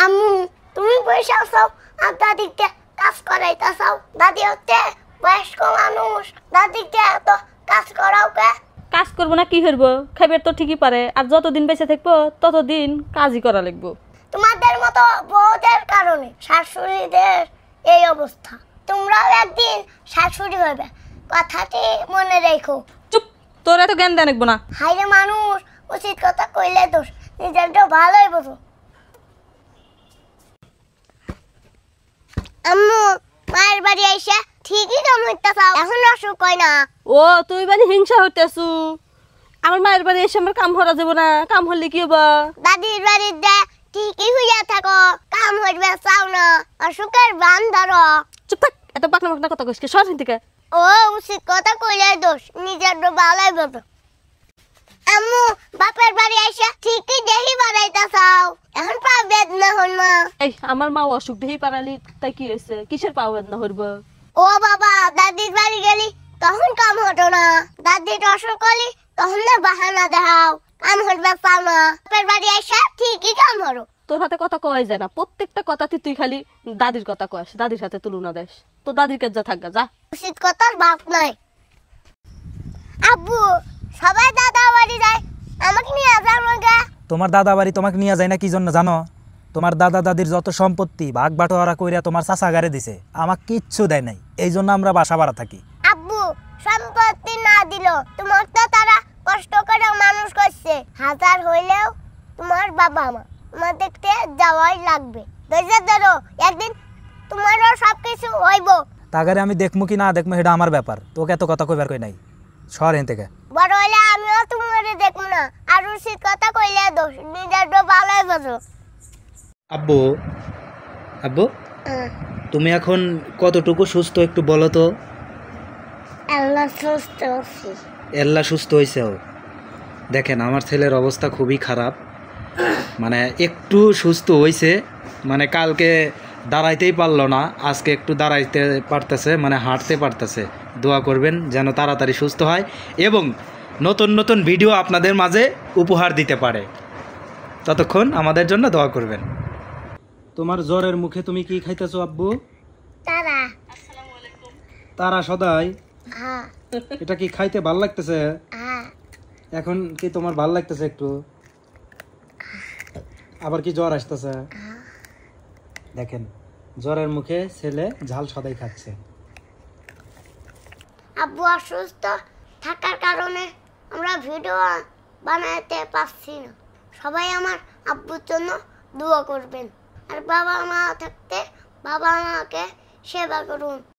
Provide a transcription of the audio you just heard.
আম্মু তুমি বসে আছো আর দাদিকে কাজ করাইতাছাও। দাদি হচ্ছে বয়স্ক মানুষ, দাদিকে এত কাজ করাও কে? কাজ করবো না কি করবো, খাইবার তো ঠিকই পারে, আর যতদিন বেঁচে থাকবো ততদিন কাজই করা লাগবো। তোমাদের মতো বউদের কারণে শাশুড়িদের এই অবস্থা। তোমরাও একদিন শাশুড়ি হবে, কথাটি মনে রেখো। চুপ, তোর এত জ্ঞান দেন লাগবো না। হাইরে মানুষ, উচিত কথা কইলে দোষ, নিজেরটা ভালোই বোঝো। আম্মু মায়ের বাড়ি আইসা ঠিকই কাম হইতাছাও, এখন অসুখ হয় না। ও তুই বানি হিংসা হইতেছু? আমার মায়ের বাড়ি এসে আমার কাম করা যাবো না? কাম হলে কি হবো? দাদির বাড়িতে ঠিকই হইয়া থাকো, কাম হইবে চাও না, অসুখের বান ধরো। চুপ থাক, এত পাকনা পাকনা কথা কইস সর থেকে। ও উচিত কথা কইলে দোষ, নিজেরটা ভালোই বোঝো। আম্মু বাপের বাড়ি আইসা ঠিকই দেহি বাড়াইতাছাও, এখন পা বেদনা হন মা। এই আমার মা অসুখ দেহি পারালি, তাই কি হয়েছে? কিসের পা বেদনা হইব? ও বাবা, দাদির বাড়ি গেলি তখন কাম হতো না, দাদির অসুখ হলি তখন না বাহানা দেখাও, কাম হইবে চাও না। বাপের বাড়ি আইসা ঠিকই কাম হরো। তোর হাতে কথা কয় যায় না, প্রত্যেকটা কথাতে তুই খালি দাদির কথা কস, দাদির সাথে তুলনা দেস। তো দাদির কাছে যা থাকগা যা। উচিত কথার ভাব নাই। আব্বু সবাই দাদা বাড়ি যায়, আমাকে নিয়ে যাও না। তোমার দাদা বাড়ি তোমাকে নিয়ে যায় না কি জন্য জানো? তোমার দাদা দাদির যত সম্পত্তি ভাগ বাটোয়ারা কইরা তোমার চাচা গারে দিছে, আমাকে কিচ্ছু দেয় নাই, এই জন্য আমরা বাসা ভাড়া থাকি। আব্বু সম্পত্তি না দিল, তোমার তো তারা কষ্ট করে মানুষ করছে, হাজার হইলেও তোমার বাবা মা, তোমার দেখতে যাওয়াই লাগবে। ধৈর্য ধরো, একদিন তোমারও সবকিছু হইব। তাগারে আমি দেখমু কি না দেখমু সেটা আমার ব্যাপার, তোকে এত কথা কইবার কই নাই। সর হেন থেকে। বড় হইলে আমিও তোমারে দেখবো না, আর উচিত কথা কইলে দোষ, নিজের তো ভালোই বোঝো। আব্বু, আব্বু তুমি এখন কতটুকু সুস্থ একটু বলো তো? আল্লাহ সুস্থ আছি। এল্লা সুস্থ হয়েছে? দেখেন আমার ছেলের অবস্থা খুবই খারাপ, মানে একটু সুস্থ হয়েছে, মানে কালকে দাঁড়াইতেই পারলো না, আজকে একটু দাঁড়াইতে পারতেছে, মানে হাঁটতে পারতেছে। দোয়া করবেন যেন তাড়াতাড়ি সুস্থ হয় এবং নতুন নতুন ভিডিও আপনাদের মাঝে উপহার দিতে পারে। ততক্ষণ আমাদের জন্য দোয়া করবেন। তোমার জ্বরের মুখে তুমি কি খাইতেছো আব্বু? তারা তারা সদাই? হ্যাঁ এটা কি খাইতে ভাল লাগতেছে? হ্যাঁ। এখন কি তোমার ভাল লাগতেছে একটু? আবার কি জ্বর আসতেছে? দেখেন জ্বরের মুখে ছেলে ঝাল সদাই খাচ্ছে। আব্বু অসুস্থ থাকার কারণে আমরা ভিডিও বানাতে পারছি না। সবাই আমার আব্বুর জন্য দোয়া করবেন, আর বাবা মা থাকতে বাবা মাকে সেবা করুন।